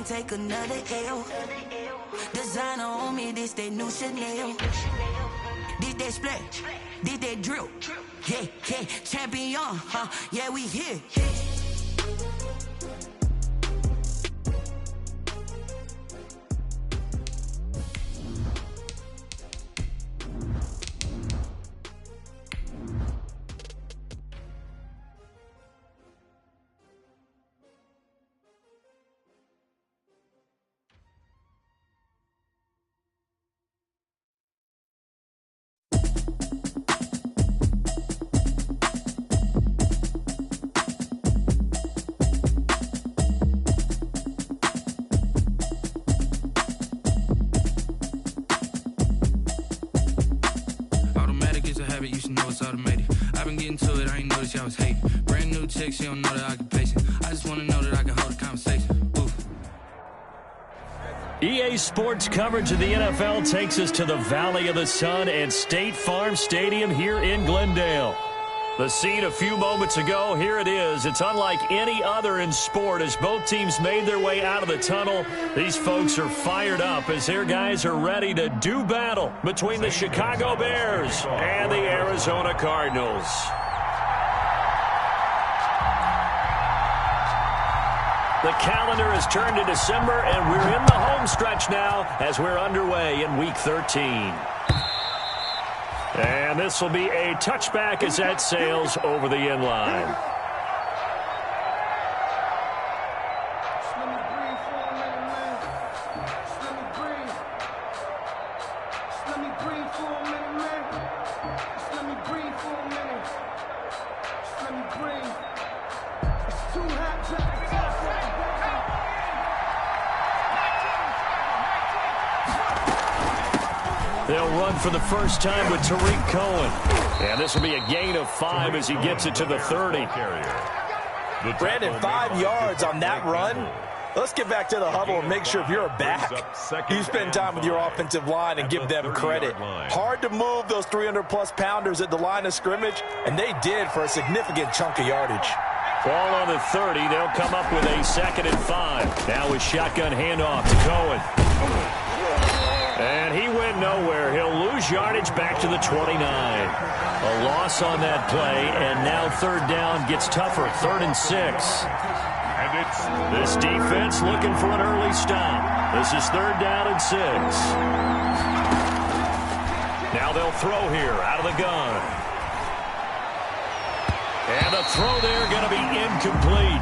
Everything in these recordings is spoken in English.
can't take another L. Designer on me, this that new Chanel. This that splash, this that drill. Yeah, yeah, champion, huh? Yeah, we here. You should know it's automated. I've been getting to it, I ain't noticed y'all was hating. Brand new chick, she don't know that I can pace it. I just wanna know that I can hold a conversation. Ooh. EA Sports coverage of the NFL takes us to the Valley of the Sun at State Farm Stadium here in Glendale. The scene a few moments ago, here it is. It's unlike any other in sport as both teams made their way out of the tunnel. These folks are fired up as their guys are ready to do battle between the Chicago Bears and the Arizona Cardinals. The calendar has turned to December, and we're in the home stretch now as we're underway in Week 13. And this will be a touchback as that sails over the end line. They'll run for the first time with Tariq Cohen. And this will be a gain of 5 as he gets it to the 30. Brandon, 5 yards on that run. Let's get back to the huddle and make sure if you're a back, you spend time with your offensive line and give them credit. Hard to move those 300-plus pounders at the line of scrimmage, and they did for a significant chunk of yardage. Ball on the 30. They'll come up with a 2nd and 5. Now with shotgun handoff to Cohen. And he went nowhere. He'll lose yardage back to the 29. A loss on that play, and now 3rd down gets tougher. 3rd and 6. This defense looking for an early stop. This is 3rd down and 6. Now they'll throw here out of the gun. And the throw there going to be incomplete.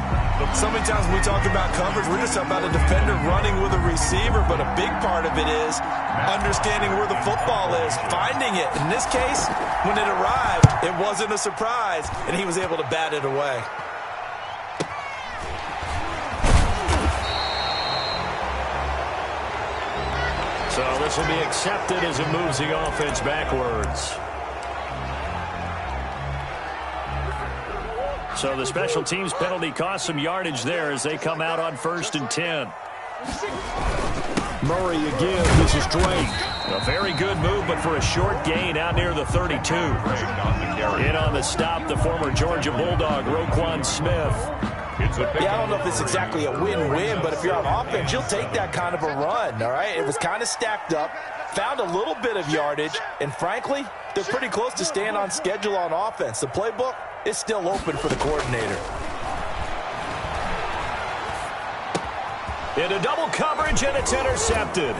So many times when we talk about coverage, we're just talking about a defender running with a receiver, but a big part of it is understanding where the football is, finding it. In this case, when it arrived, it wasn't a surprise, and he was able to bat it away. So this will be accepted as it moves the offense backwards. So the special teams penalty cost some yardage there as they come out on 1st and 10. Murray again. This is Drake. A very good move, but for a short gain out near the 32. In on the stop, the former Georgia Bulldog, Roquan Smith. Yeah, I don't know if it's exactly a win-win, but if you're on offense, you'll take that kind of a run, all right? It was kind of stacked up, found a little bit of yardage, and frankly, they're pretty close to staying on schedule on offense. The playbook is still open for the coordinator. Into double coverage, and it's intercepted.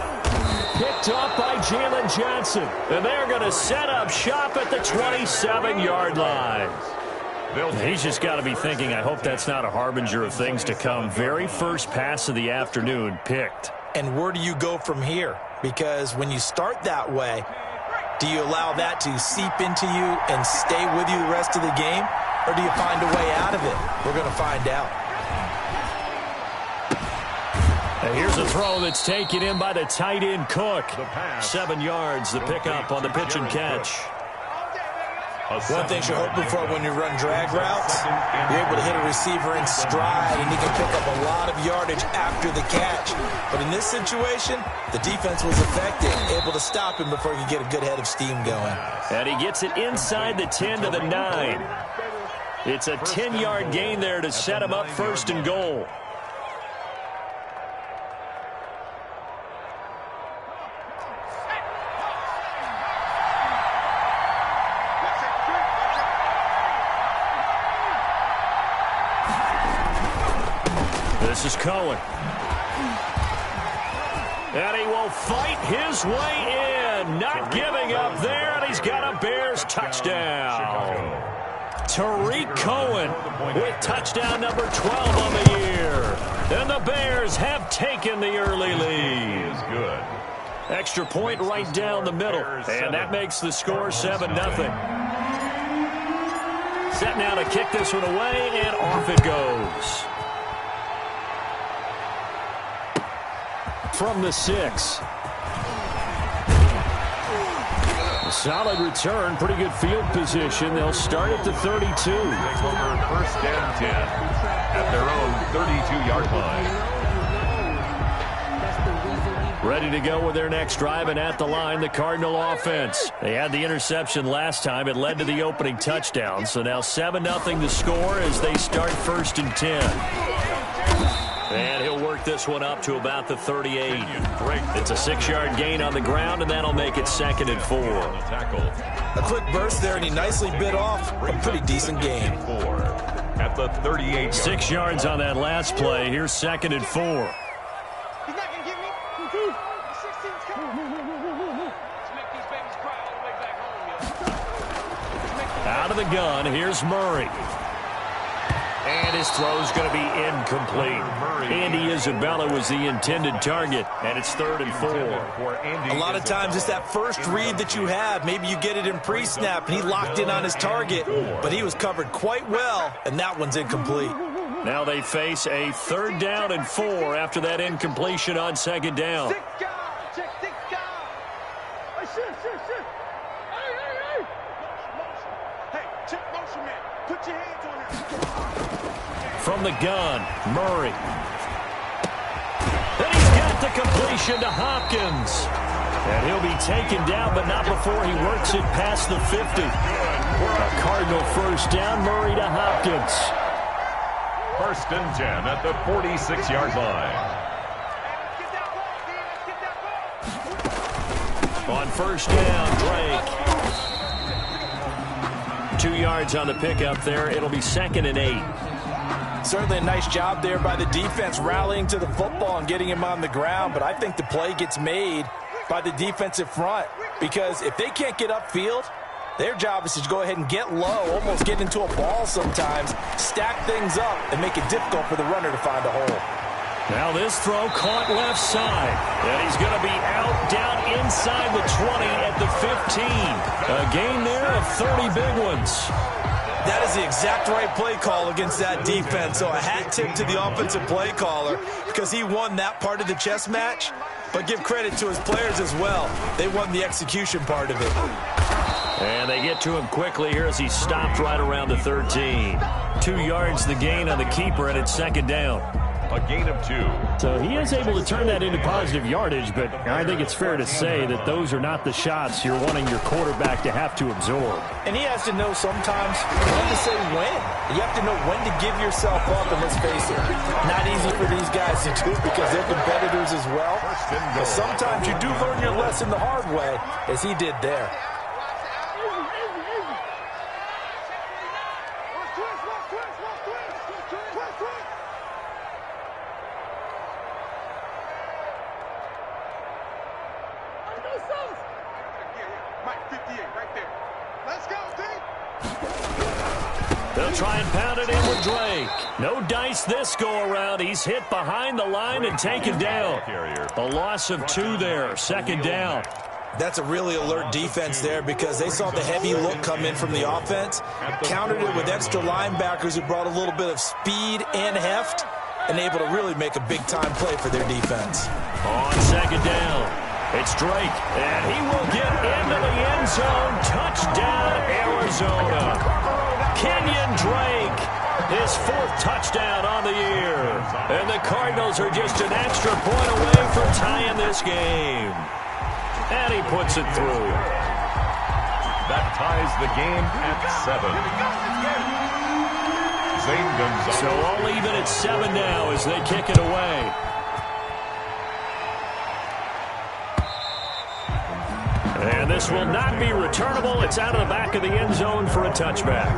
Picked off by Jalen Johnson. And they're going to set up shop at the 27-yard line. He's just got to be thinking, I hope that's not a harbinger of things to come. Very first pass of the afternoon picked. And where do you go from here? Because when you start that way, do you allow that to seep into you and stay with you the rest of the game? Or do you find a way out of it? We're going to find out. And here's a throw that's taken in by the tight end Cook. 7 yards, the pickup on the pitch and catch. One thing you're hoping for when you run drag routes, you're able to hit a receiver in stride, and he can pick up a lot of yardage after the catch. But in this situation, the defense was effective, able to stop him before he could get a good head of steam going. And he gets it inside the 10 to the 9. It's a 10-yard gain there to set him up 1st and goal. This is Cohen. And he will fight his way in. Not giving up there, and he's got a Bears touchdown. Tariq Cohen with touchdown number 12 on the year. And the Bears have taken the early lead. Is good. Extra point right down the middle. And that makes the score 7-0. Set now to kick this one away, and off it goes. From the 6. Solid return, pretty good field position. They'll start at the 32. Take over first and 10 at their own 32-yard line. Ready to go with their next drive, and at the line, the Cardinal offense. They had the interception last time. It led to the opening touchdown. So now 7-0 the score as they start first and 10. And he'll work this one up to about the 38. It's a 6-yard gain on the ground, and that'll make it 2nd and 4. A quick burst there, and he nicely bit off a pretty decent gain. At the 38. 6 yards on that last play. Here's 2nd and 4. He's not going to get me. 16's coming. Let's make these babies cry all the way back home, yo. Out of the gun, here's Murray. And his throw's going to be incomplete. Andy Isabella was the intended target, and it's 3rd and 4. A lot of times it's that first read that you have. Maybe you get it in pre-snap, and he locked in on his target, but he was covered quite well, and that one's incomplete. Now they face a 3rd down and 4 after that incompletion on 2nd down. 6 guys. Check 6 guys. Hey, shit. Hey. Motion. Hey, check motion, man. Put your hands on him. From the gun, Murray. And he's got the completion to Hopkins. And he'll be taken down, but not before he works it past the 50. A Cardinal first down, Murray to Hopkins. First and 10 at the 46-yard line. On first down, Drake. 2 yards on the pickup there. It'll be 2nd and 8. Certainly a nice job there by the defense rallying to the football and getting him on the ground, but I think the play gets made by the defensive front because if they can't get upfield, their job is to go ahead and get low, almost get into a ball sometimes, stack things up, and make it difficult for the runner to find a hole. Now this throw caught left side, and he's going to be out down inside the 20 at the 15. A gain there of 30 big ones. That is the exact right play call against that defense. So a hat tip to the offensive play caller because he won that part of the chess match. But give credit to his players as well. They won the execution part of it. And they get to him quickly here as he stopped right around the 13. 2 yards the gain on the keeper, and it's 2nd down. A gain of 2. So he is able to turn that into positive yardage, but I think it's fair to say that those are not the shots you're wanting your quarterback to have to absorb. And he has to know sometimes when to say when. You have to know when to give yourself up, and let's face it, not easy for these guys to do because they're competitors as well. But sometimes you do learn your lesson the hard way, as he did there. They'll try and pound it in with Drake. No dice this go-around. He's hit behind the line and taken down. A loss of 2 there, 2nd down. That's a really alert defense there because they saw the heavy look come in from the offense, countered it with extra linebackers who brought a little bit of speed and heft, and able to really make a big-time play for their defense. On 2nd down, it's Drake, and he will get into the end zone. Touchdown, Arizona. Kenyon Drake, his 4th touchdown on the year. And the Cardinals are just an extra point away from tying this game. And he puts it through. That ties the game at 7. Zane Gonzalez. So all even at 7 now as they kick it away. And this will not be returnable. It's out of the back of the end zone for a touchback.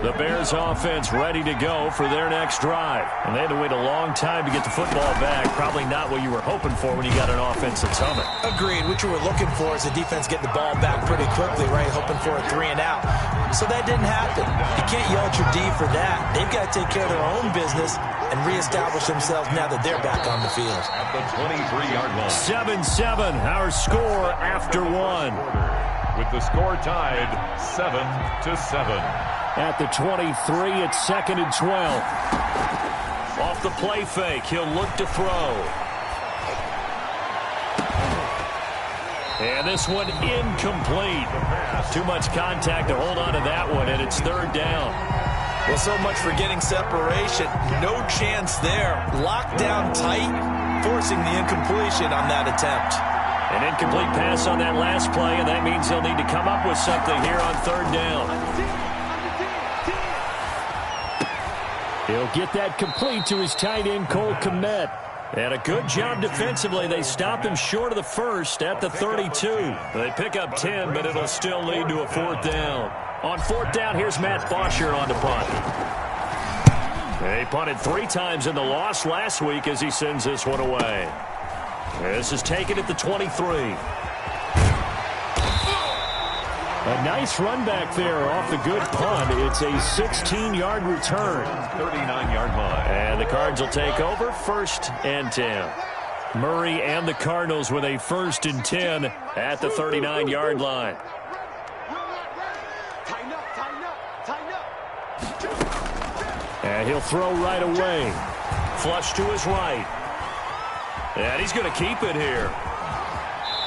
The Bears offense ready to go for their next drive. And they had to wait a long time to get the football back. Probably not what you were hoping for when you got an offense that's humming. Agreed. What you were looking for is the defense getting the ball back pretty quickly, right? Hoping for a 3-and-out. So that didn't happen. You can't yell at your D for that. They've got to take care of their own business and reestablish themselves now that they're back on the field. At the 23-yard line. 7-7, our score after one. With the score tied 7-7. At the 23, it's 2nd and 12. Off the play fake, he'll look to throw. And this one incomplete. Too much contact to hold on to that one, and it's 3rd down. Well, so much for getting separation. No chance there. Locked down tight, forcing the incompletion on that attempt. An incomplete pass on that last play, and that means they'll need to come up with something here on 3rd down. He'll get that complete to his tight end, Cole Kmet. And a good job defensively. They stop him short of the first at the 32. They pick up 10, but it'll still lead to a 4th down. On 4th down, here's Matt Bosher on the punt. They punted 3 times in the loss last week as he sends this one away. This is taken at the 23. A nice run back there off the good punt. It's a 16-yard return. 39-yard line. And the Cards will take over 1st and 10. Murray and the Cardinals with a 1st and 10 at the 39-yard line. And he'll throw right away. Flush to his right. And he's going to keep it here.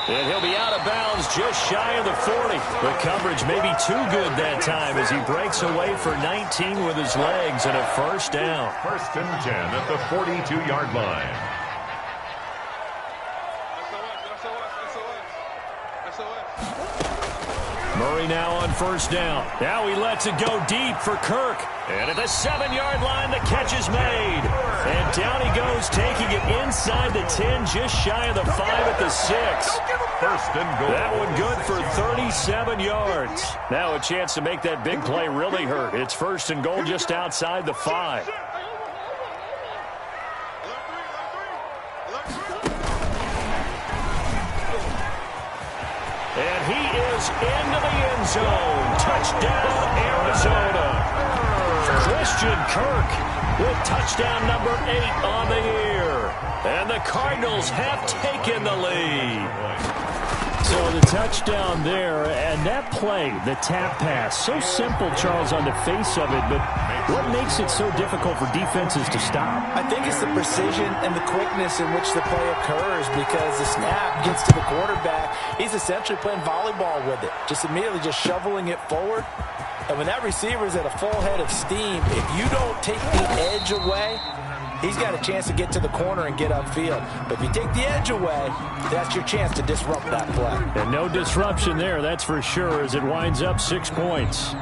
And he'll be out of bounds just shy of the 40. The coverage may be too good that time as he breaks away for 19 with his legs and a 1st down. 1st and 10 at the 42-yard line. Murray now on 1st down. Now he lets it go deep for Kirk. And at the 7-yard line, the catch is made. And down he goes, taking it inside the 10, just shy of the 5 at the 6. 1st and goal. That one good for 37 yards. Now a chance to make that big play really hurt. It's 1st and goal just outside the 5. And he is into the end zone. Touchdown, Arizona. Christian Kirk with touchdown number 8 on the year. And the Cardinals have taken the lead. So the touchdown there, and that play, the tap pass, so simple, Charles, on the face of it, but what makes it so difficult for defenses to stop? I think it's the precision and the quickness in which the play occurs because the snap gets to the quarterback. He's essentially playing volleyball with it, just immediately just shoveling it forward. And when that receiver's at a full head of steam, if you don't take the edge away, he's got a chance to get to the corner and get upfield. But if you take the edge away, that's your chance to disrupt that play. And no disruption there, that's for sure, as it winds up 6 points.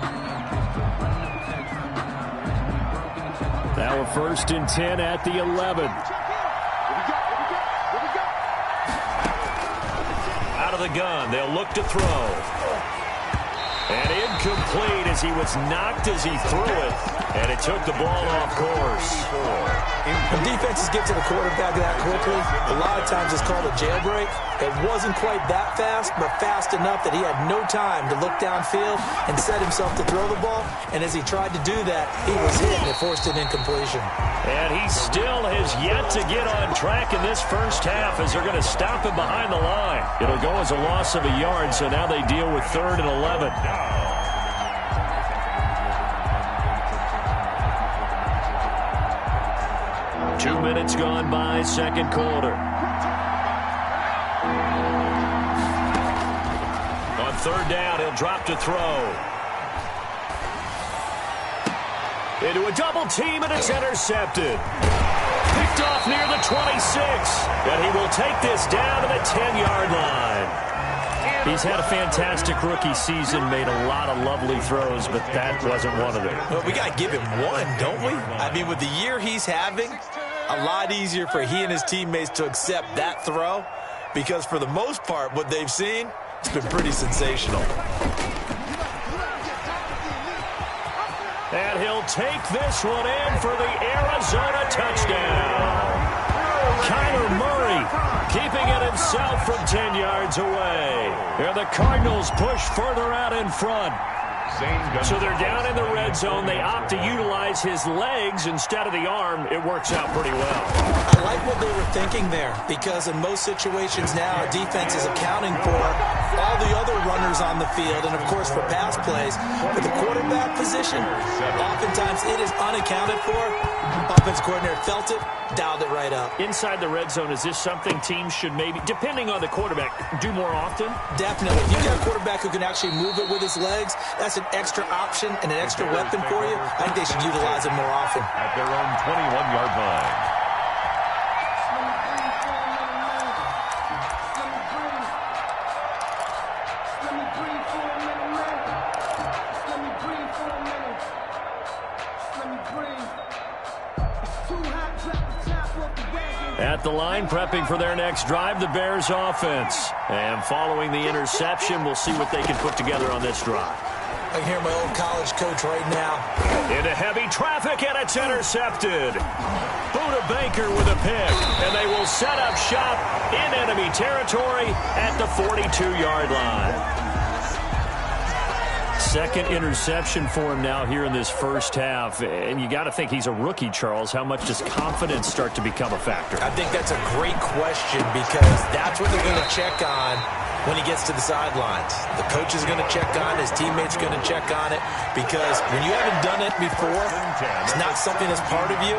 Now a 1st and 10 at the 11. Out of the gun, they'll look to throw. And incomplete as he was knocked as he threw it. And it took the ball off course. When defenses get to the quarterback that quickly, a lot of times it's called a jailbreak. It wasn't quite that fast, but fast enough that he had no time to look downfield and set himself to throw the ball. And as he tried to do that, he was hit and it forced an incompletion. And he still has yet to get on track in this first half as they're going to stop him behind the line. It'll go as a loss of a yard, so now they deal with 3rd and 11. 2 minutes gone by, 2nd quarter. On 3rd down, he'll drop to throw. Into a double team, and it's intercepted. Picked off near the 26. And he will take this down to the 10-yard line. He's had a fantastic rookie season, made a lot of lovely throws, but that wasn't one of them. Well, we got to give him one, don't we? I mean, with the year he's having, a lot easier for he and his teammates to accept that throw because for the most part, what they've seen, it's been pretty sensational. will take this one in for the Arizona touchdown. Kyler Murray keeping it himself from 10 yards away. And the Cardinals push further out in front. So they're down in the red zone. They opt to utilize his legs instead of the arm. It works out pretty well. I like what they were thinking there, because in most situations now, our defense is accounting for all the other runners on the field and, of course, for pass plays. But the quarterback position, oftentimes it is unaccounted for. Offense coordinator felt it, dialed it right up. Inside the red zone, is this something teams should maybe, depending on the quarterback, do more often? Definitely. If you've got a quarterback who can actually move it with his legs, that's an extra option and an extra weapon for you. I think they should utilize it more often. At their own 21-yard line. At the line, prepping for their next drive, the Bears offense. And following the interception, we'll see what they can put together on this drive. I can hear my old college coach right now. Into heavy traffic, and it's intercepted. Buda Baker with a pick, and they will set up shop in enemy territory at the 42-yard line. Second interception for him now here in this first half. And you got to think he's a rookie, Charles. How much does confidence start to become a factor? I think that's a great question, because that's what they're going to check on when he gets to the sidelines. The coach is going to check on it. His teammates are going to check on it, because when you haven't done it before, it's not something that's part of you.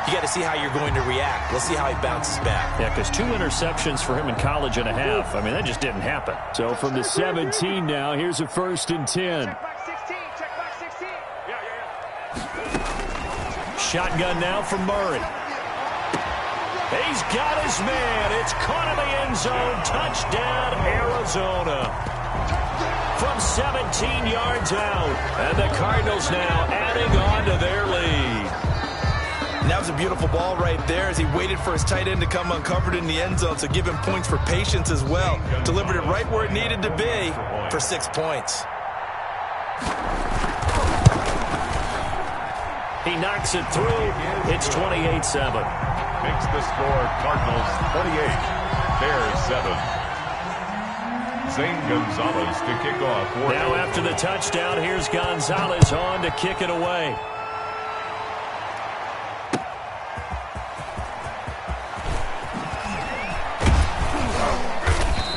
You got to see how you're going to react. Let's see how he bounces back. Yeah, because 2 interceptions for him in college and a half. I mean, that just didn't happen. So from the 17 now, here's a 1st and 10. Check back 16. Check back 16. Yeah. Shotgun now from Murray. He's got his man. It's caught in the end zone. Touchdown, Arizona. From 17 yards out. And the Cardinals now adding on to their lead. And that was a beautiful ball right there as he waited for his tight end to come uncovered in the end zone. So give him points for patience as well. Delivered it right where it needed to be for 6 points. He knocks it through. It's 28-7. Makes the score Cardinals 28, Bears 7. Zane Gonzalez to kick off. Now after the touchdown, here's Gonzalez on to kick it away.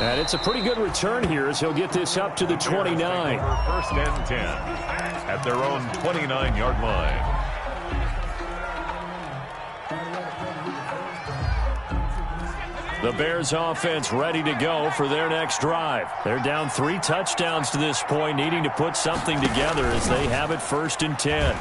And it's a pretty good return here as he'll get this up to the 29. 1st and 10 at their own 29-yard line. The Bears offense ready to go for their next drive. They're down 3 touchdowns to this point, needing to put something together as they have it 1st and 10.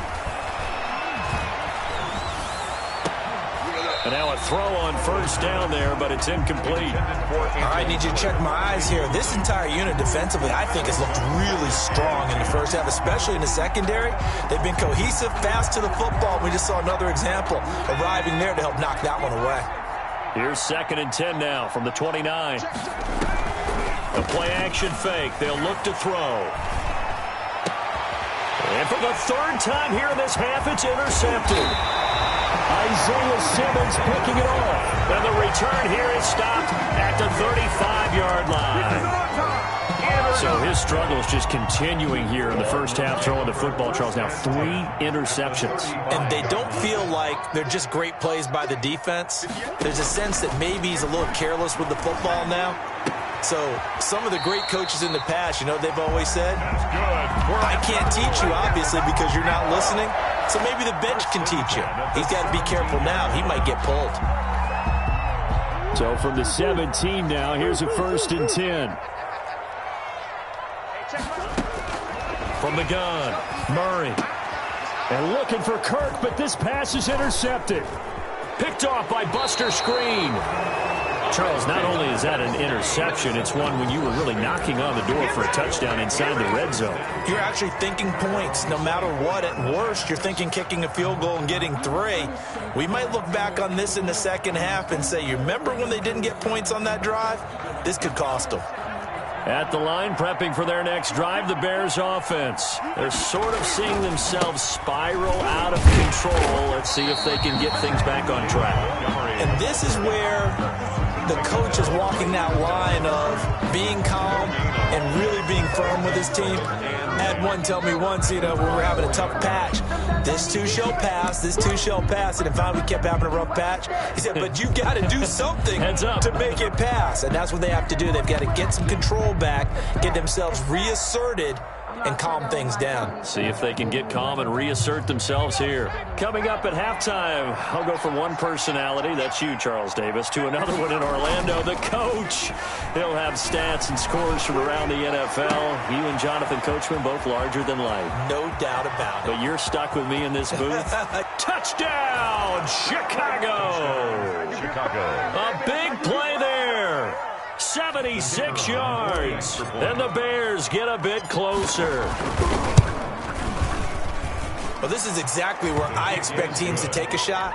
And now a throw on 1st down there, but it's incomplete. All right, need you to check my eyes here. This entire unit defensively, I think, has looked really strong in the first half, especially in the secondary. They've been cohesive, fast to the football. We just saw another example arriving there to help knock that one away. Here's 2nd and 10 now from the 29. The play action fake. They'll look to throw. And for the 3rd time here in this half, it's intercepted. Isaiah Simmons picking it off. And the return here is stopped at the 35-yard line. So his struggle is just continuing here in the first half, throwing the football, Charles. Now 3 interceptions. And they don't feel like they're just great plays by the defense. There's a sense that maybe he's a little careless with the football now. So some of the great coaches in the past, you know, they've always said, I can't teach you, obviously, because you're not listening. So maybe the bench can teach you. He's got to be careful now. He might get pulled. So from the 17 now, here's a 1st and 10. From the gun, Murray. And looking for Kirk, but this pass is intercepted. Picked off by Buster Screen. Charles, not only is that an interception, it's one when you were really knocking on the door for a touchdown inside the red zone. You're actually thinking points no matter what. At worst, you're thinking kicking a field goal and getting 3. We might look back on this in the second half and say, you remember when they didn't get points on that drive? This could cost them. At the line, prepping for their next drive, the Bears offense. They're sort of seeing themselves spiral out of control. Let's see if they can get things back on track. And this is where the coach is walking that line of being calm and really being firm with his team. I had one tell me once, when we were having a tough patch, this too shall pass, this too shall pass. And finally we kept having a rough patch. He said, but you got to do something to make it pass. And that's what they have to do. They've got to get some control back, get themselves reasserted, and calm things down. See if they can get calm and reassert themselves here. Coming up at halftime, I'll go from one personality, that's you, Charles Davis, to another one in Orlando, the coach. He'll have stats and scores from around the NFL. You and Jonathan Coachman both larger than life. No doubt about it. But you're stuck with me in this booth. Touchdown, Chicago! A big play there. 76 yards, and the Bears get a bit closer. Well, this is exactly where I expect teams to take a shot.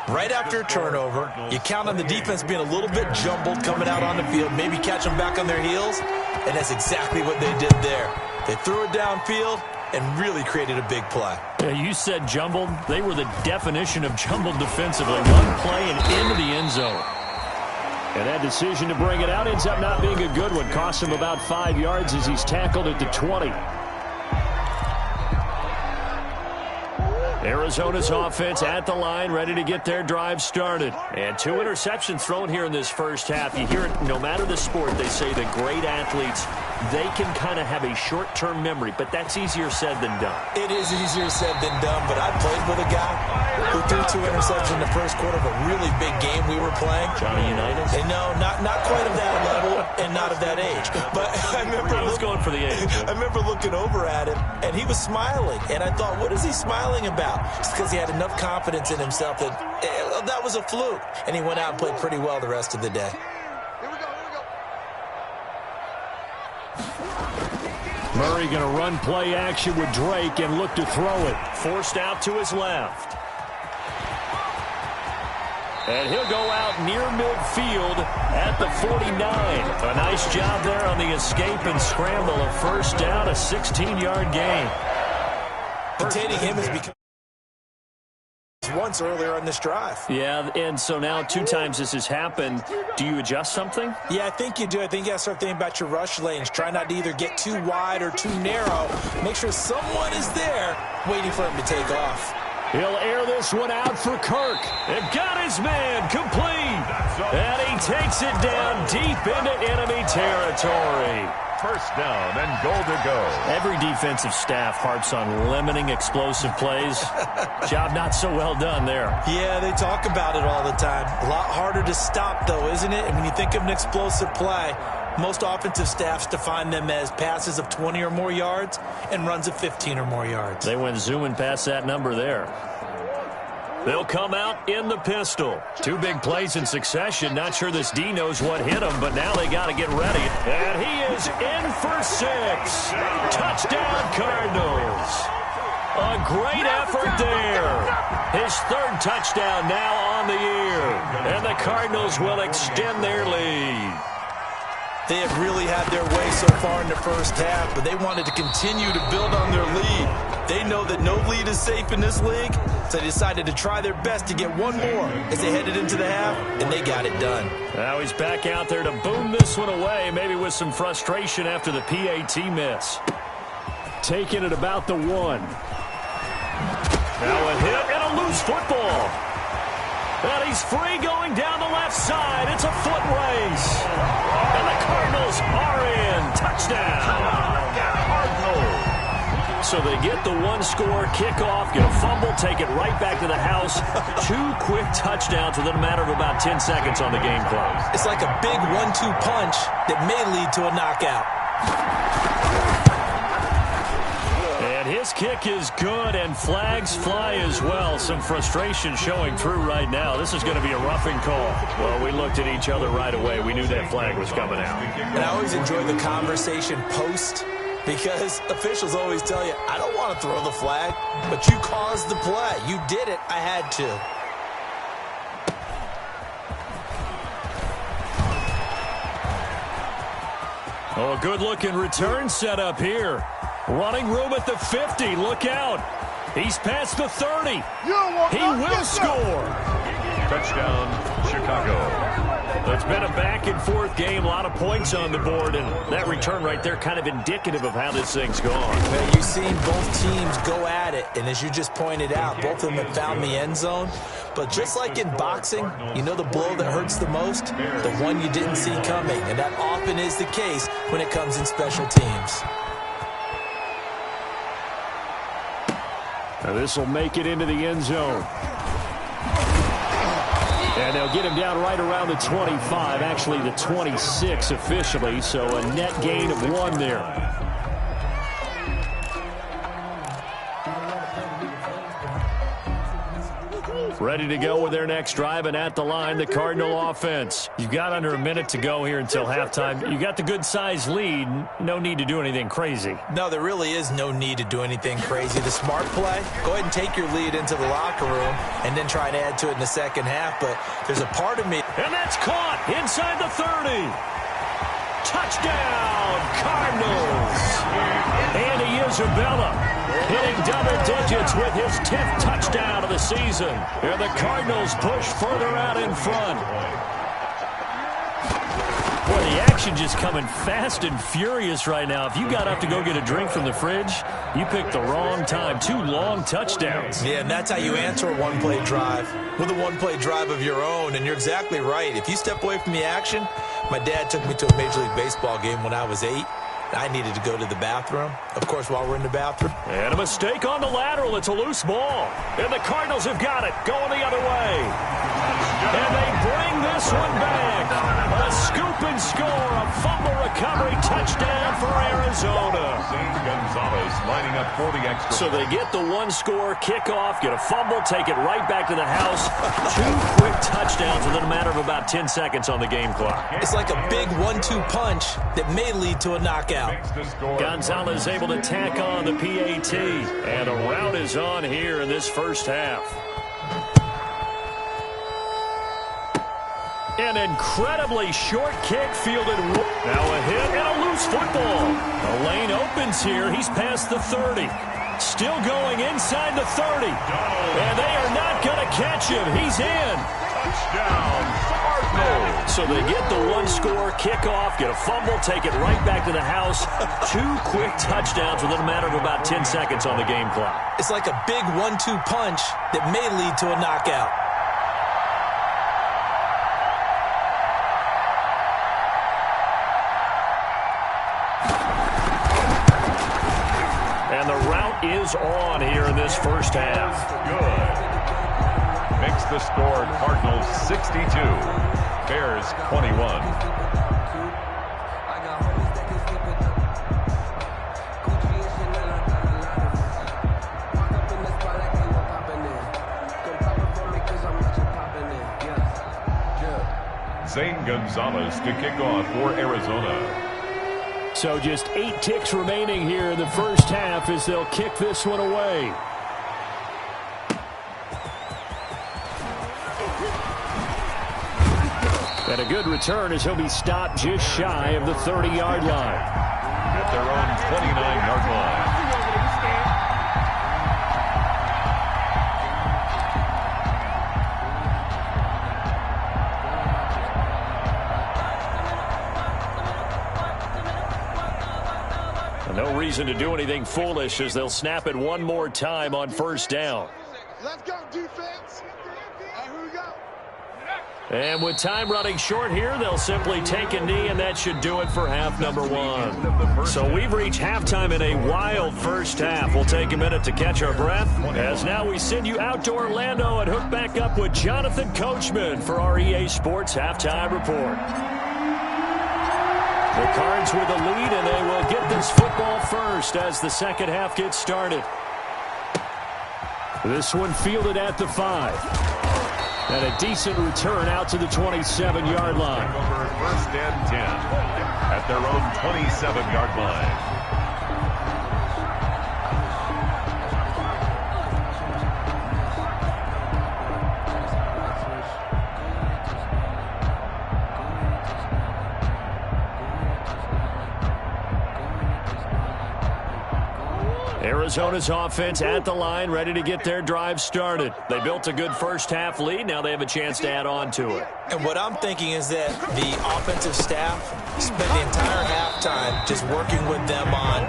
Right after a turnover, you count on the defense being a little bit jumbled coming out on the field, maybe catch them back on their heels, and that's exactly what they did there. They threw it downfield and really created a big play. Yeah, you said jumbled. They were the definition of jumbled defensively. One play and into the end zone. And that decision to bring it out ends up not being a good one. Cost him about 5 yards as he's tackled at the 20. Arizona's offense at the line, ready to get their drive started. And 2 interceptions thrown here in this first half. You hear it no matter the sport, they say the great athletes, they can kind of have a short-term memory, but that's easier said than done. It is easier said than done, but I played with a guy who threw 2 interceptions in the first quarter of a really big game we were playing. Johnny Unitas? And no, not quite of that level and not of that age. But I remember I was going for the age. I remember looking over at him, and he was smiling. And I thought, what is he smiling about? It's because he had enough confidence in himself that that was a fluke. And he went out and played pretty well the rest of the day. Murray going to run play action with Drake and look to throw it. Forced out to his left. And he'll go out near midfield at the 49. A nice job there on the escape and scramble. A first down, a 16-yard gain. Containing him has become once earlier on this drive. Yeah, and so now 2 times this has happened. Do you adjust something? Yeah, I think you do. I think you got to start thinking about your rush lanes. Try not to either get too wide or too narrow. Make sure someone is there waiting for him to take off. He'll air this one out for Kirk. They've got his man complete. And he takes it down deep into enemy territory. First down and goal to go. Every defensive staff harps on limiting explosive plays. Job not so well done there. Yeah, they talk about it all the time. A lot harder to stop, though, isn't it? And when you think of an explosive play, most offensive staffs define them as passes of 20 or more yards and runs of 15 or more yards. They went zooming past that number there. They'll come out in the pistol. 2 big plays in succession. Not sure this D knows what hit him, but now they got to get ready. And he is in for 6. Touchdown, Cardinals. A great effort there. His 3rd touchdown now on the year. And the Cardinals will extend their lead. They have really had their way so far in the first half, but they wanted to continue to build on their lead. They know that no lead is safe in this league, so they decided to try their best to get one more as they headed into the half, and they got it done. Now he's back out there to boom this one away, maybe with some frustration after the PAT miss. Taking it about the 1. Now a hit and a loose football. And he's free going down the left side. It's a foot race. And the Cardinals are in. Touchdown. So they get the 1-score kickoff, get a fumble, take it right back to the house. 2 quick touchdowns within a matter of about 10 seconds on the game clock. It's like a big 1-2 punch that may lead to a knockout. And his kick is good, and flags fly as well. Some frustration showing through right now. This is going to be a roughing call. Well, we looked at each other right away. We knew that flag was coming out. And I always enjoy the conversation post, because officials always tell you, I don't want to throw the flag, but you caused the play. You did it. I had to. Oh, a good-looking return setup here. Running room at the 50. Look out. He's past the 30. He will score. Touchdown, Chicago. It's been a back-and-forth game, a lot of points on the board, and that return right there kind of indicative of how this thing's gone. Well, you've seen both teams go at it, and as you just pointed out, both of them have found the end zone. But just like in boxing, you know the blow that hurts the most? The one you didn't see coming, and that often is the case when it comes in special teams. Now this will make it into the end zone. And they'll get him down right around the 25, actually the 26 officially, so a net gain of 1 there. Ready to go with their next drive, and at the line, the Cardinal offense. You've got under a minute to go here until halftime. You got the good-sized lead. No need to do anything crazy. No, there really is no need to do anything crazy. The smart play, go ahead and take your lead into the locker room and then try and add to it in the second half. But there's a part of me. And that's caught inside the 30. Touchdown, Cardinals. Andy Isabella hitting double digits with his 10th touchdown of the season. And the Cardinals push further out in front. Boy, the action just coming fast and furious right now. If you got up to go get a drink from the fridge, you picked the wrong time. 2 long touchdowns. Yeah, and that's how you answer a one-play drive with a one-play drive of your own. And you're exactly right. If you step away from the action, my dad took me to a Major League Baseball game when I was 8. I needed to go to the bathroom. Of course, while we're in the bathroom. And a mistake on the lateral. It's a loose ball. And the Cardinals have got it. Going the other way. And they bring this one back. A scoop and score. A fumble recovery touchdown for Arizona. Zane Gonzalez lining up for the extra. So they get the 1-score kickoff, get a fumble, take it right back to the house. 2 quick touchdowns within a matter of about 10 seconds on the game clock. It's like a big 1-2 punch that may lead to a knockout. Gonzalez able to tack on the PAT. And a rout is on here in this first half. An incredibly short kick fielded. Now a hit and a loose football. The lane opens here. He's past the 30. Still going inside the 30. And they are not going to catch him. He's in. Touchdown, Cardinals. So they get the 1-score kickoff, get a fumble, take it right back to the house. 2 quick touchdowns within a matter of about 10 seconds on the game clock. It's like a big 1-2 punch that may lead to a knockout. And the route is on here in this first half. Good. Makes the score Cardinals 62, Bears 21. Zane Gonzalez to kick off for Arizona. So just 8 ticks remaining here in the first half as they'll kick this one away. And a good return as he'll be stopped just shy of the 30-yard line. At their own 29-yard line. No reason to do anything foolish as they'll snap it one more time on first down. Let's go, defense. Here we go. And with time running short here, they'll simply take a knee, and that should do it for half number 1. So we've reached halftime in a wild first half. We'll take a minute to catch our breath, as now we send you out to Orlando and hook back up with Jonathan Coachman for our EA Sports Halftime Report. The Cards with the lead, and they will get this football first as the second half gets started. This one fielded at the 5. And a decent return out to the 27-yard line. Over 1st and 10 at their own 27-yard line. Arizona's offense at the line, ready to get their drive started. They built a good first-half lead. Now they have a chance to add on to it. And what I'm thinking is that the offensive staff spent the entire halftime just working with them on,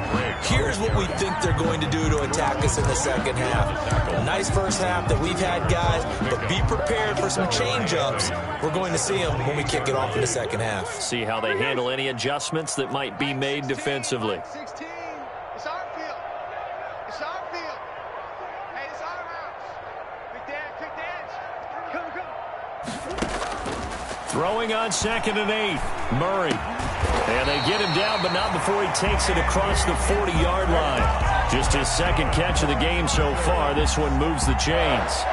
here's what we think they're going to do to attack us in the second half. A nice first half that we've had, guys, but be prepared for some change-ups. We're going to see them when we kick it off in the second half. See how they handle any adjustments that might be made defensively. 16. It's our field. It's our field. Hey, it's our house. Quick dance. Come. Throwing on 2nd and 8. Murray. And they get him down, but not before he takes it across the 40-yard line. Just his second catch of the game so far. This one moves the chains.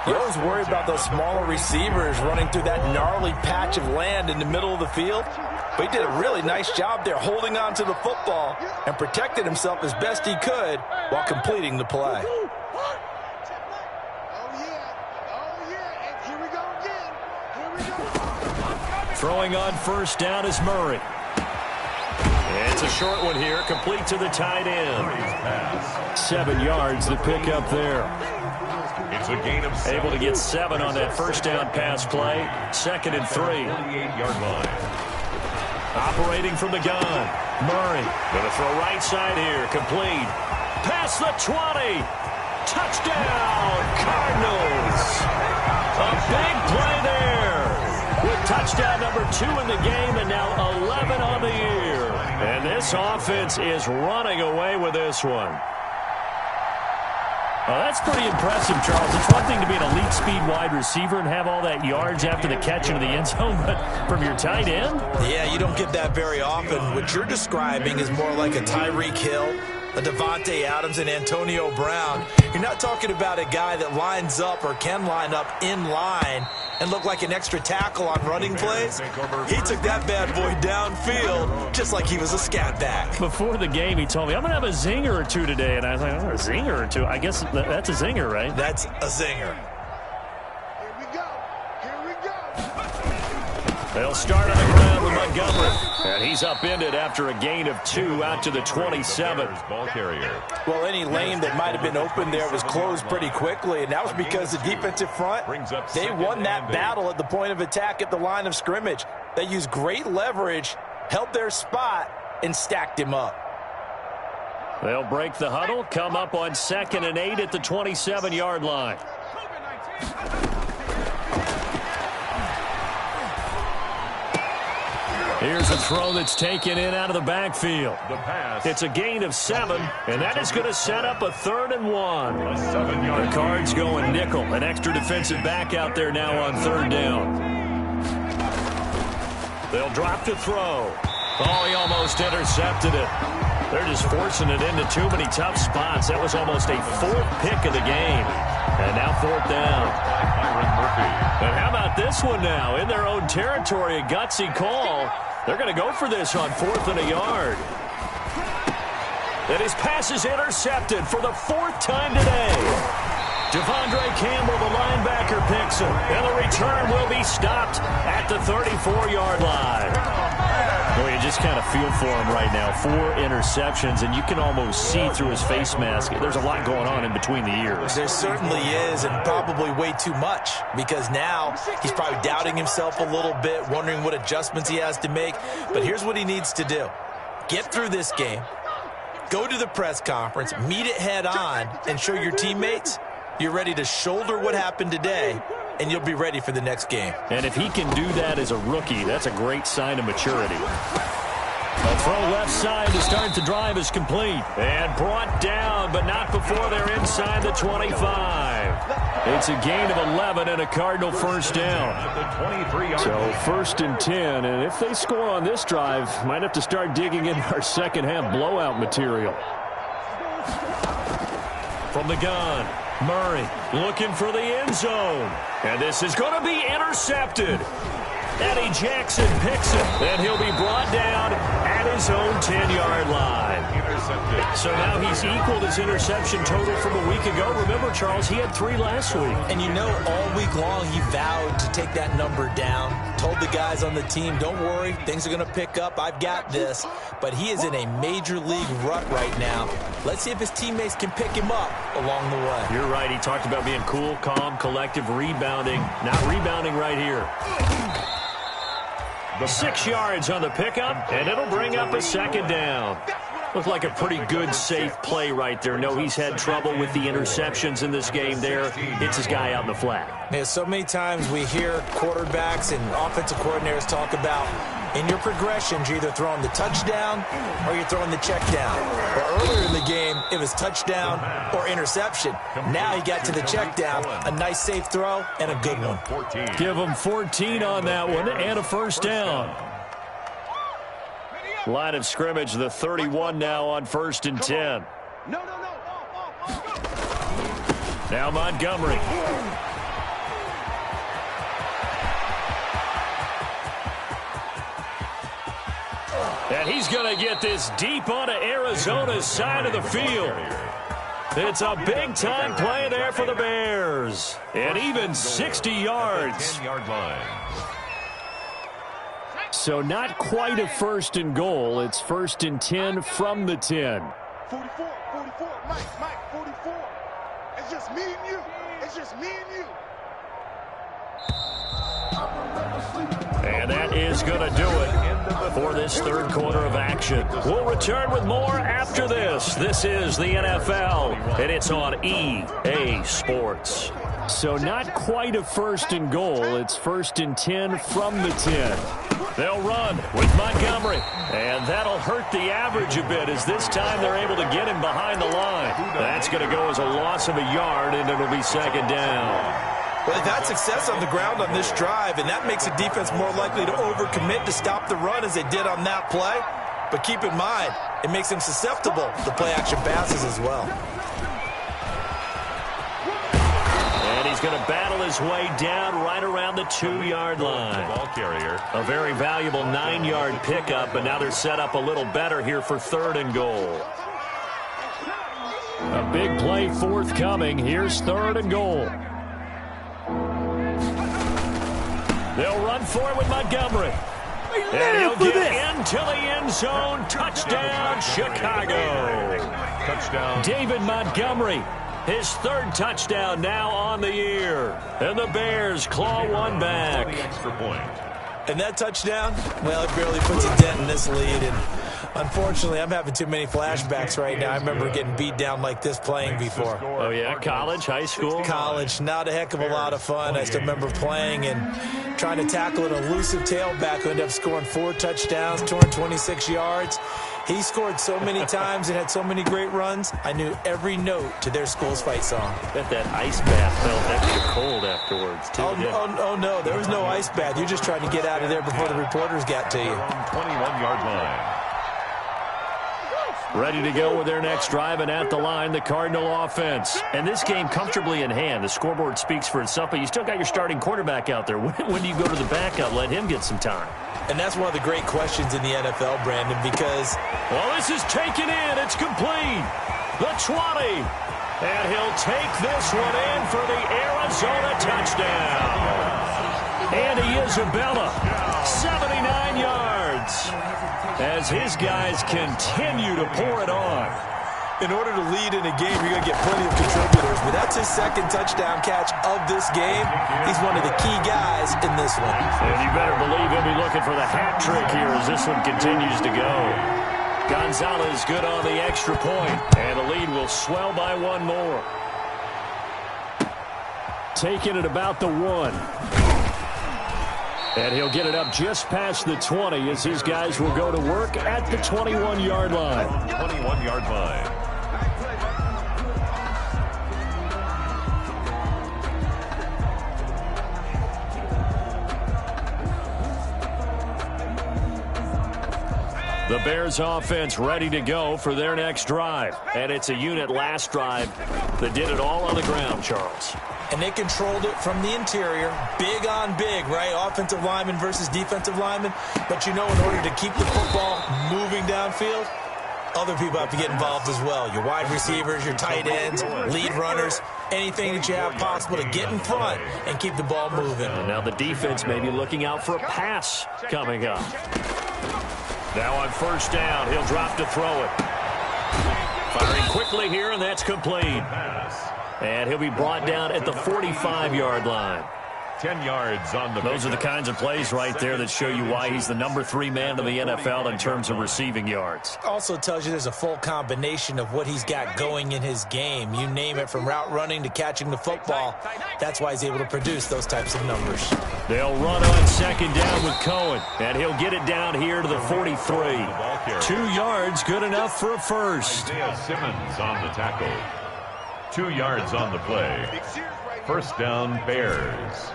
You always worry about those smaller receivers running through that gnarly patch of land in the middle of the field. But he did a really nice job there holding on to the football and protected himself as best he could while completing the play. Oh, yeah. And here we go again. Throwing on first down is Murray. It's a short one here, complete to the tight end. 7 yards the pick up there. It's a gain of 7. Able to get 7 on that first down pass play. 2nd and 3. 48-yard line. Operating from the gun. Murray going to throw right side here. Complete. Past the 20. Touchdown, Cardinals. A big play there. With touchdown number 2 in the game and now 11 on the year. And this offense is running away with this one. Well, that's pretty impressive, Charles. It's one thing to be an elite speed wide receiver and have all that yards after the catch into the end zone, but from your tight end? Yeah, you don't get that very often. What you're describing is more like a Tyreek Hill, a Devontae Adams, and Antonio Brown. You're not talking about a guy that lines up or can line up in line and look like an extra tackle on running plays. He took that bad boy downfield just like he was a scat back. Before the game, he told me, I'm going to have a zinger or two today. And I was like, oh, a zinger or two? I guess that's a zinger, right? That's a zinger. Here we go. They'll start on the ground with Montgomery. And he's upended after a gain of 2 out to the 27. Ball carrier. Well, any lane that might have been open there was closed pretty quickly, and that was because the defensive front, they won that battle at the point of attack at the line of scrimmage. They used great leverage, held their spot, and stacked him up. They'll break the huddle, come up on 2nd and 8 at the 27-yard line. Here's a throw that's taken in out of the backfield. The pass. It's a gain of 7, and that is going to set up a 3rd and 1. A 7-yard. The Cards going nickel. An extra defensive back out there now on 3rd down. They'll drop to throw. Oh, he almost intercepted it. They're just forcing it into too many tough spots. That was almost a 4th pick of the game. And now 4th down. And how about this one now? In their own territory, a gutsy call. They're going to go for this on 4th and a yard. And his pass is intercepted for the 4th time today. Devondre Campbell, the linebacker, picks him. And the return will be stopped at the 34-yard line. Boy, you just kind of feel for him right now. 4 interceptions, and you can almost see through his face mask. There's a lot going on in between the ears. There certainly is, and probably way too much, because now he's probably doubting himself a little bit, wondering what adjustments he has to make. But here's what he needs to do. Get through this game, go to the press conference, meet it head on, and show your teammates you're ready to shoulder what happened today, and you'll be ready for the next game. And if he can do that as a rookie, that's a great sign of maturity. A throw left side to start the drive is complete. And brought down, but not before they're inside the 25. It's a gain of 11 and a Cardinal first down. So 1st and 10, and if they score on this drive, might have to start digging in our second half blowout material. From the gun, Murray looking for the end zone. And this is going to be intercepted. Eddie Jackson picks it, and he'll be brought down at his own 10-yard line. So now he's equaled his interception total from a week ago. Remember, Charles, he had 3 last week. And you know, all week long he vowed to take that number down. Told the guys on the team, don't worry, things are going to pick up. I've got this. But he is in a major league rut right now. Let's see if his teammates can pick him up along the way. You're right. He talked about being cool, calm, collective, rebounding. Not rebounding right here. 6 yards on the pickup, and it'll bring up a second down. Looked like a pretty good, safe play right there. No, he's had trouble with the interceptions in this game there. Hits his guy out in the flat. Man, so many times we hear quarterbacks and offensive coordinators talk about in your progressions, you're either throwing the touchdown or you're throwing the check down. Well, earlier in the game, it was touchdown or interception. Now he got to the check down. A nice safe throw and a good one. Give him 14 on that one and a first down. Line of scrimmage, the 31 now on 1st and 10. Now Montgomery. And he's going to get this deep onto Arizona's side of the field. It's a big-time play there for the Bears. And even 60 yards. 10-yard line. So not quite a 1st and goal. It's 1st and 10 from the 10. 44, Mike, 44. It's just me and you. It's just me and you. And that is going to do it for this 3rd quarter of action. We'll return with more after this. This is the NFL, and it's on EA Sports. So not quite a 1st and goal. It's 1st and 10 from the 10. They'll run with Montgomery, and that'll hurt the average a bit as this time they're able to get him behind the line. That's going to go as a loss of a yard, and it'll be 2nd down. Well, they've had success on the ground on this drive, and that makes a defense more likely to overcommit to stop the run as they did on that play. But keep in mind, it makes them susceptible to play-action passes as well. And he's going to battle his way down right around the 2-yard line. Ball carrier. A very valuable 9-yard pickup, and now they're set up a little better here for 3rd and goal. A big play forthcoming. Here's 3rd and goal. They'll run for it with Montgomery. And he'll get into the end zone. Touchdown, Chicago. Touchdown. David Montgomery, his 3rd touchdown now on the year. And the Bears claw one back. Extra point. And that touchdown, well, it barely puts a dent in this lead. And unfortunately, I'm having too many flashbacks right now. I remember getting beat down like this playing before. Oh, yeah? College, high school? College, not a heck of a lot of fun. I still remember playing and trying to tackle an elusive tailback who ended up scoring 4 touchdowns, 226 yards. He scored so many times and had so many great runs, I knew every note to their school's fight song. Bet that ice bath felt extra cold afterwards, too. Oh, no, there was no ice bath. You're just trying to get out of there before the reporters got to you. 21-yard line. Ready to go with their next drive, and at the line, the Cardinal offense. And this game comfortably in hand. The scoreboard speaks for itself, but you still got your starting quarterback out there. When do you go to the backup? Let him get some time. And that's one of the great questions in the NFL, Brandon, because... Well, this is taken in. It's complete. The 20. And he'll take this one in for the Arizona touchdown. Andy Isabella, 79 yards. As his guys continue to pour it on. In order to lead in a game, you're going to get plenty of contributors, but that's his 2nd touchdown catch of this game. He's one of the key guys in this one. And you better believe he'll be looking for the hat trick here as this one continues to go. Gonzalez good on the extra point, and the lead will swell by 1 more. Taking it about the 1. And he'll get it up just past the 20 as his guys will go to work at the 21-yard line. 21-yard line. The Bears offense ready to go for their next drive. And it's a unit last drive that did it all on the ground, Charles. And they controlled it from the interior, big on big, right? Offensive lineman versus defensive lineman. But you know, in order to keep the football moving downfield, other people have to get involved as well. Your wide receivers, your tight ends, lead runners, anything that you have possible to get in front and keep the ball moving. And now the defense may be looking out for a pass coming up. Now on first down, he'll drop to throw it. Firing quickly here, and that's complete. And he'll be brought down at the 45-yard line. 10 yards on the Those are the kinds of plays right there that show you why he's the number 3 man in the NFL in terms of receiving yards. Also tells you there's a full combination of what he's got going in his game. You name it, from route running to catching the football. That's why he's able to produce those types of numbers. They'll run on second down with Cohen, and he'll get it down here to the 43. 2 yards, good enough for a first. Isaiah Simmons on the tackle. 2 yards on the play. First down, Bears.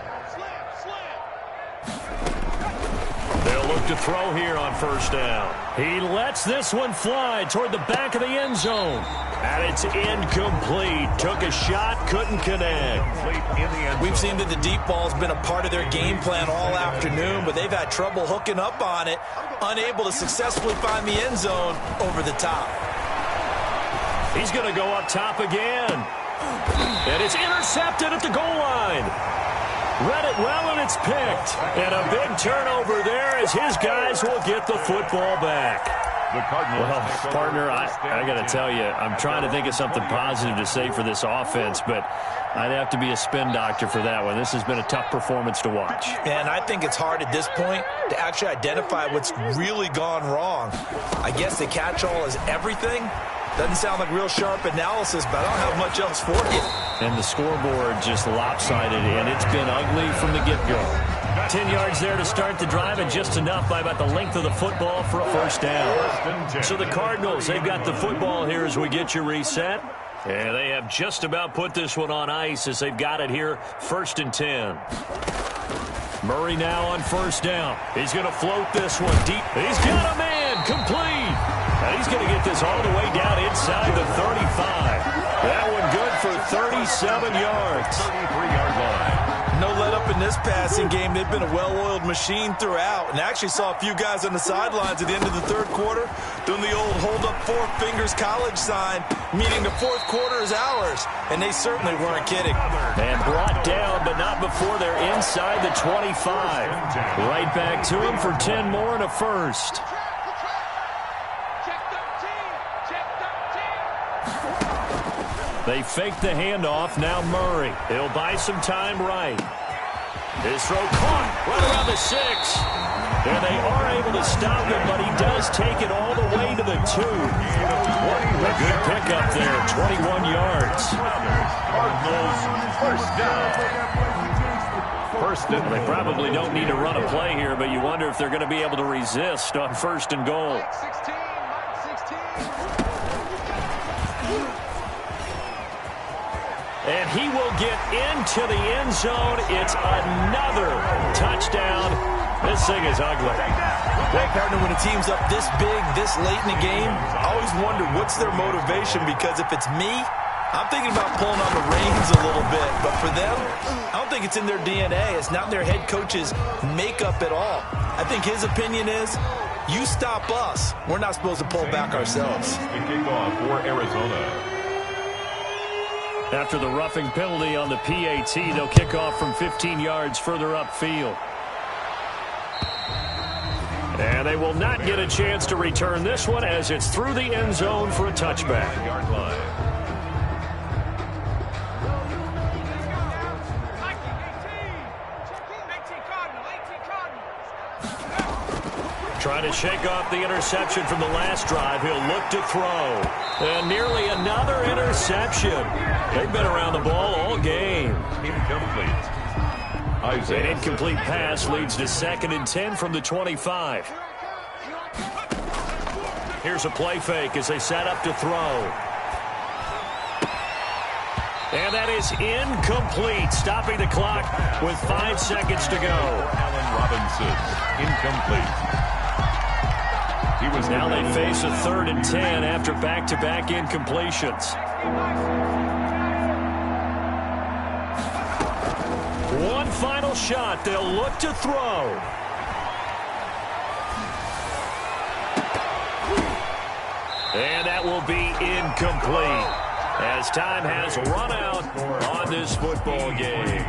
They'll look to throw here on first down. He lets this one fly toward the back of the end zone. And it's incomplete. Took a shot, couldn't connect. We've seen that the deep ball's been a part of their game plan all afternoon, but they've had trouble hooking up on it, unable to successfully find the end zone over the top. He's going to go up top again. And it's intercepted at the goal line. Read it well, and it's picked. And a big turnover there as his guys will get the football back. Well, partner, I got to tell you, I'm trying to think of something positive to say for this offense, but I'd have to be a spin doctor for that one. This has been a tough performance to watch. And I think it's hard at this point to actually identify what's really gone wrong. I guess the catch-all is everything. Doesn't sound like real sharp analysis, but I don't have much else for you. And the scoreboard just lopsided, and it's been ugly from the get-go. 10 yards there to start the drive, and just enough by about the length of the football for a first down. So the Cardinals, they've got the football here as we get you reset. And they have just about put this one on ice as they've got it here, 1st and 10. Murray now on first down. He's going to float this one deep. He's got a man, complete. And he's going to get this all the way down inside the 35. That one good for 37 yards. 33-yard line. No let up in this passing game. They've been a well-oiled machine throughout. And actually saw a few guys on the sidelines at the end of the third quarter doing the old hold up 4 fingers college sign, meaning the fourth quarter is ours. And they certainly weren't kidding. And brought down, but not before they're inside the 25. Right back to him for 10 more and a first. They fake the handoff. Now Murray. He'll buy some time right. His throw caught right around the 6. And they are able to stop him, but he does take it all the way to the 2. A good pickup there, 21 yards. Cardinals, first down. First and They probably don't need to run a play here, but you wonder if they're going to be able to resist on 1st and goal. And he will get into the end zone. It's another touchdown. This thing is ugly. Well, partner, when a team's up this big, this late in the game, I always wonder what's their motivation, because if it's me, I'm thinking about pulling on the reins a little bit. But for them, I don't think it's in their DNA. It's not in their head coach's makeup at all. I think his opinion is, you stop us. We're not supposed to pull back ourselves. the kickoff for Arizona. After the roughing penalty on the PAT, they'll kick off from 15 yards further upfield. And they will not get a chance to return this one as it's through the end zone for a touchback. Yard line. Trying to shake off the interception from the last drive. He'll look to throw. And nearly another interception. They've been around the ball all game. Incomplete. An incomplete pass leads to 2nd and 10 from the 25. Here's a play fake as they set up to throw. And that is incomplete, stopping the clock with 5 seconds to go. Allen Robinson, incomplete. Now they face a 3rd and 10 after back-to-back incompletions. One final shot. They'll look to throw. And that will be incomplete as time has run out on this football game.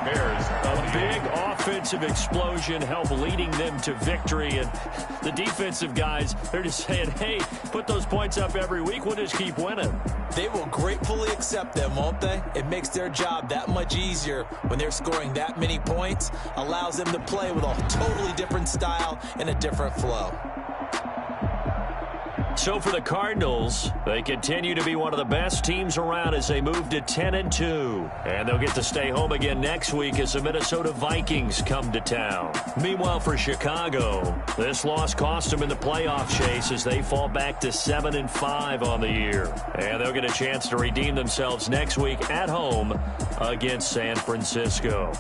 A big offensive explosion helped leading them to victory. And the defensive guys, they're just saying, hey, put those points up every week. We'll just keep winning. They will gratefully accept them, won't they? It makes their job that much easier when they're scoring that many points. Allows them to play with a totally different style and a different flow. So for the Cardinals, they continue to be one of the best teams around as they move to 10-2. And they'll get to stay home again next week as the Minnesota Vikings come to town. Meanwhile, for Chicago, this loss cost them in the playoff chase as they fall back to 7-5 on the year. And they'll get a chance to redeem themselves next week at home against San Francisco.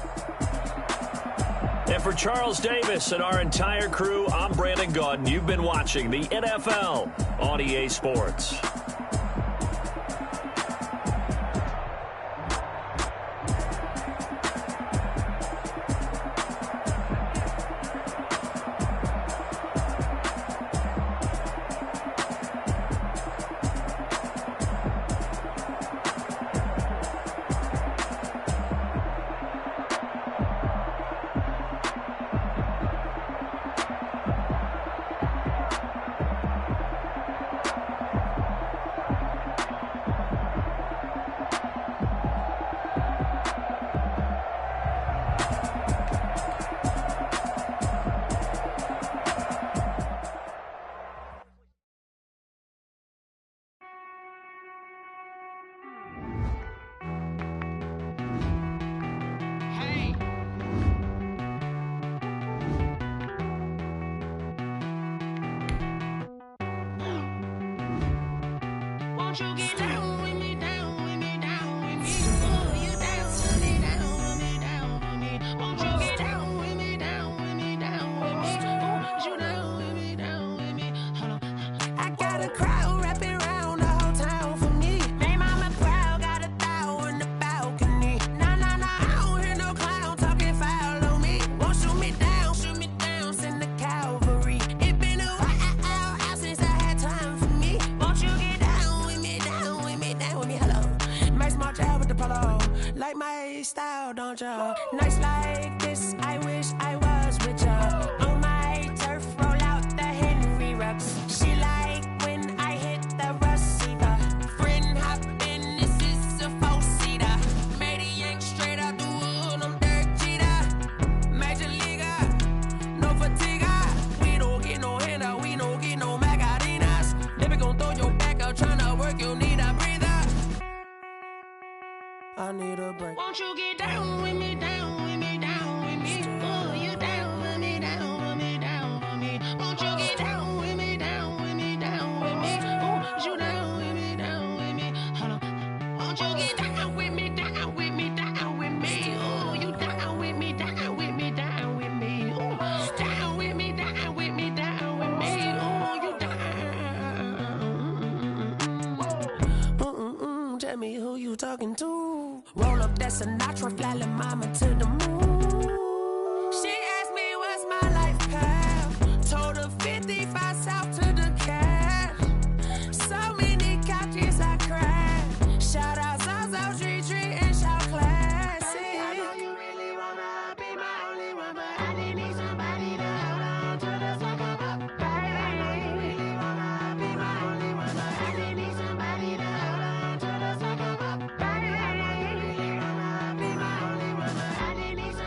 And for Charles Davis and our entire crew, I'm Brandon Gaudin. You've been watching the NFL on EA Sports. Nights like this, I wish I was with ya. On my turf, roll out the Henry rocks. She like when I hit the receiver. Friend hop in, this is a four-seater. Made a yank straight out the wood, I'm Derek Jeter. Major leaguer, no fatigue. We don't get no handout, we don't get no Magarinas. Never gon' throw your back out, tryna work, you need a breather. I need a break. Won't you get down with me, down with me, down with me? Oh, you down with me, down with me, down with me. Won't you get down with me, down with me, down with me? Oh, you down with me, down with me? Hold on. Won't you get down with me, down with me, down with me? Oh, you down with me, down with me, down with me? Oh, down with me, down with me, down with me? Oh, you down. Tell me who you talking to. Roll up that Sinatra, fly la mama to the moon. She asked me what's my life path. Told her 55 south to the cab. So many couches I cried. Shout out South Street and shout classic. I know you really wanna be my only one, but I didn't need somebody to hold on to the second up. I know you really wanna be my only one, but I didn't need somebody to hold on to the second up. I know you really wanna be my only one, but I didn't need somebody.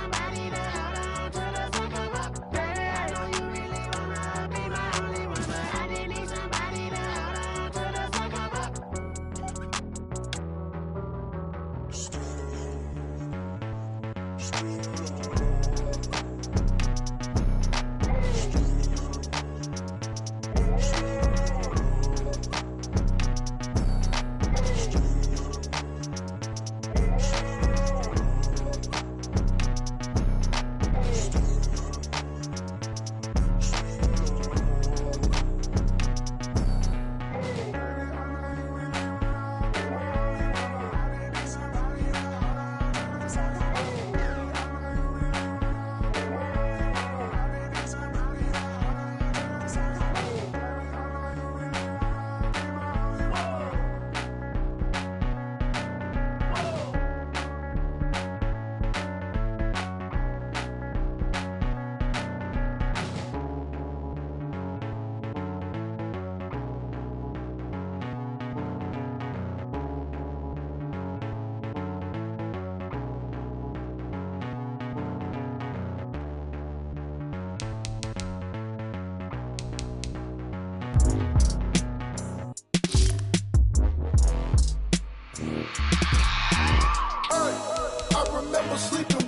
I remember sleeping